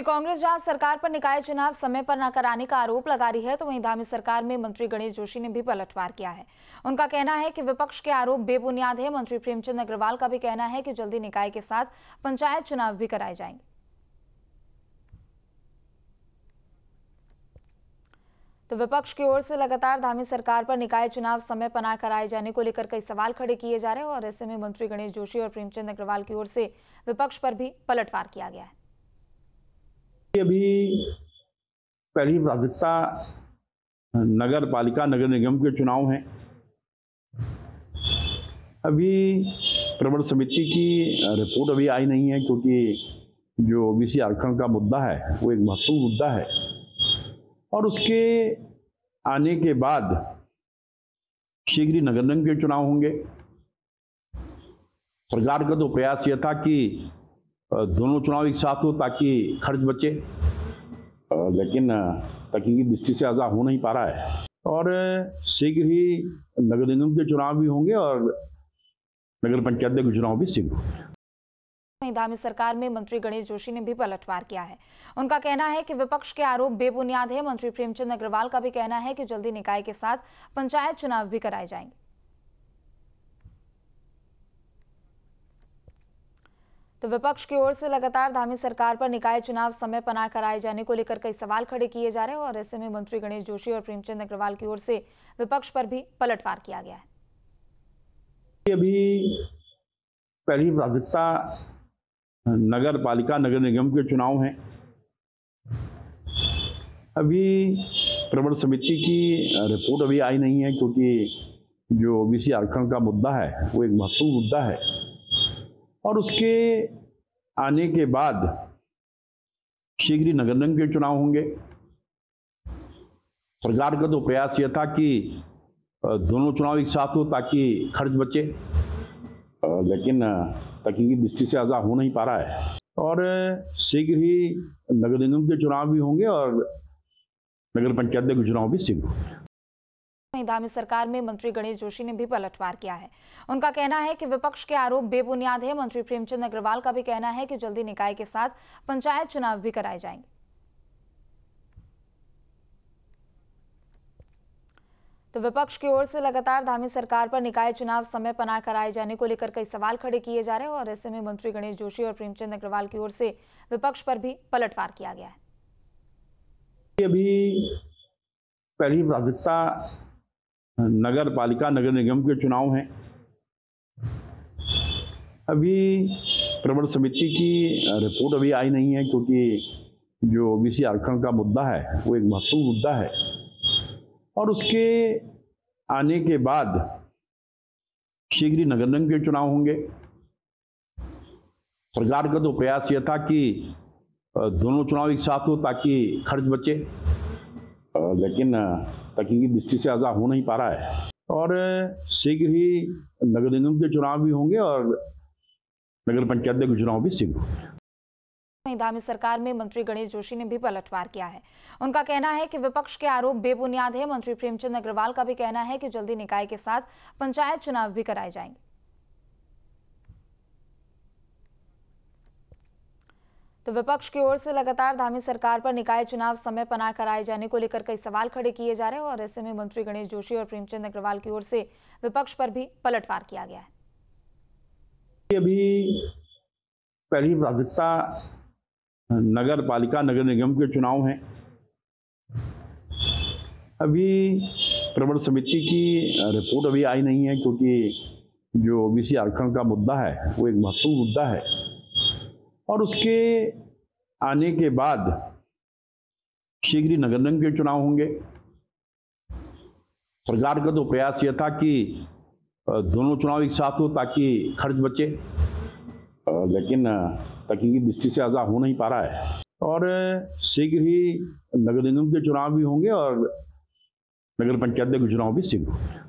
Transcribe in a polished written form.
कांग्रेस जहां सरकार पर निकाय चुनाव समय पर न कराने का आरोप लगा रही है, तो वहीं धामी सरकार में मंत्री गणेश जोशी ने भी पलटवार किया है। उनका कहना है कि विपक्ष के आरोप बेबुनियाद है। मंत्री प्रेमचंद अग्रवाल का भी कहना है कि जल्दी निकाय के साथ पंचायत चुनाव भी कराए जाएंगे। तो विपक्ष की ओर से लगातार धामी सरकार पर निकाय चुनाव समय पर न कराए जाने को लेकर कई सवाल खड़े किए जा रहे हैं और ऐसे में मंत्री गणेश जोशी और प्रेमचंद अग्रवाल की ओर से विपक्ष पर भी पलटवार किया गया है। अभी पहली प्राथमिकता नगर पालिका नगर निगम के चुनाव हैं। अभी प्रबंध समिति की रिपोर्ट अभी आई नहीं है, क्योंकि जो ओबीसी आरक्षण का मुद्दा है वो एक महत्वपूर्ण मुद्दा है और उसके आने के बाद शीघ्र ही नगर निगम के चुनाव होंगे। सरकार का तो प्रयास यह था कि दोनों चुनाव एक साथ हो ताकि खर्च बचे, लेकिन तकनीकी दृष्टि से ऐसा हो नहीं पा रहा है और शीघ्र ही नगर निगम के चुनाव भी होंगे और नगर पंचायत के चुनाव भी शीघ्र होंगे। धामी सरकार में मंत्री गणेश जोशी ने भी पलटवार किया है। उनका कहना है कि विपक्ष के आरोप बेबुनियाद है। मंत्री प्रेमचंद अग्रवाल का भी कहना है कि जल्दी निकाय के साथ पंचायत चुनाव भी कराए जाएंगे। तो विपक्ष की ओर से लगातार धामी सरकार पर निकाय चुनाव समय पर न कराए जाने को लेकर कई सवाल खड़े किए जा रहे हैं और ऐसे में मंत्री गणेश जोशी और प्रेमचंद अग्रवाल की ओर से विपक्ष पर भी पलटवार किया गया है। अभी पहली प्राथमिकता नगर पालिका नगर निगम के चुनाव हैं। अभी प्रबंध समिति की रिपोर्ट अभी आई नहीं है, क्योंकि जो ओबीसी आरक्षण का मुद्दा है वो एक महत्वपूर्ण मुद्दा है और उसके आने के बाद शीघ्र ही नगर निगम के चुनाव होंगे। सरकार का तो प्रयास यह था कि दोनों चुनाव एक साथ हो ताकि खर्च बचे, लेकिन तकनीकी दृष्टि से ऐसा हो नहीं पा रहा है और शीघ्र ही नगर निगम के चुनाव भी होंगे और नगर पंचायत के चुनाव भी शीघ्र होंगे। धामी सरकार में मंत्री गणेश जोशी ने भी पलटवार किया है। उनका कहना है कि विपक्ष के आरोप बेबुनियाद है। मंत्री प्रेमचंद अग्रवाल का भी कहना है कि जल्दी निकाय के साथ पंचायत चुनाव भी कराए जाएंगे। तो विपक्ष की ओर से लगातार धामी सरकार पर निकाय चुनाव समय पर न कराए जाने को लेकर कई सवाल खड़े किए जा रहे हैं और ऐसे में मंत्री गणेश जोशी और प्रेमचंद अग्रवाल की ओर से विपक्ष पर भी पलटवार किया गया है। अभी पहली प्राथमिकता नगर पालिका नगर निगम के चुनाव हैं। अभी प्रबंध समिति की रिपोर्ट अभी आई नहीं है, क्योंकि जो ओबीसी आरक्षण का मुद्दा है वो एक महत्वपूर्ण मुद्दा है और उसके आने के बाद शीघ्र ही नगर निगम के चुनाव होंगे। सरकार का तो प्रयास यह था कि दोनों चुनाव एक साथ हो ताकि खर्च बचे, लेकिन तकनीकी दृष्टि से ऐसा हो नहीं पा रहा है और शीघ्र ही नगर निगम के चुनाव भी होंगे और नगर पंचायत के चुनाव भी शीघ्र होंगे। धामी सरकार में मंत्री गणेश जोशी ने भी पलटवार किया है। उनका कहना है कि विपक्ष के आरोप बेबुनियाद है। मंत्री प्रेमचंद अग्रवाल का भी कहना है कि जल्दी निकाय के साथ पंचायत चुनाव भी कराए जाएंगे। तो विपक्ष की ओर से लगातार धामी सरकार पर निकाय चुनाव समय पर न कराए जाने को लेकर कई सवाल खड़े किए जा रहे हैं और ऐसे में मंत्री गणेश जोशी और प्रेमचंद अग्रवाल की ओर से विपक्ष पर भी पलटवार किया गया है। अभी पहली प्राथमिकता नगर पालिका नगर निगम के चुनाव हैं। अभी प्रबंध समिति की रिपोर्ट अभी आई नहीं है, क्योंकि जो ओबीसी आरक्षण का मुद्दा है वो एक महत्वपूर्ण मुद्दा है और उसके आने के बाद शीघ्र ही नगर निगम के चुनाव होंगे। सरकार का तो प्रयास यह था कि दोनों चुनाव एक साथ हो ताकि खर्च बचे, लेकिन तकनीकी दृष्टि से ऐसा हो नहीं पा रहा है और शीघ्र ही नगर निगम के चुनाव भी होंगे और नगर पंचायत के चुनाव भी शीघ्र होंगे।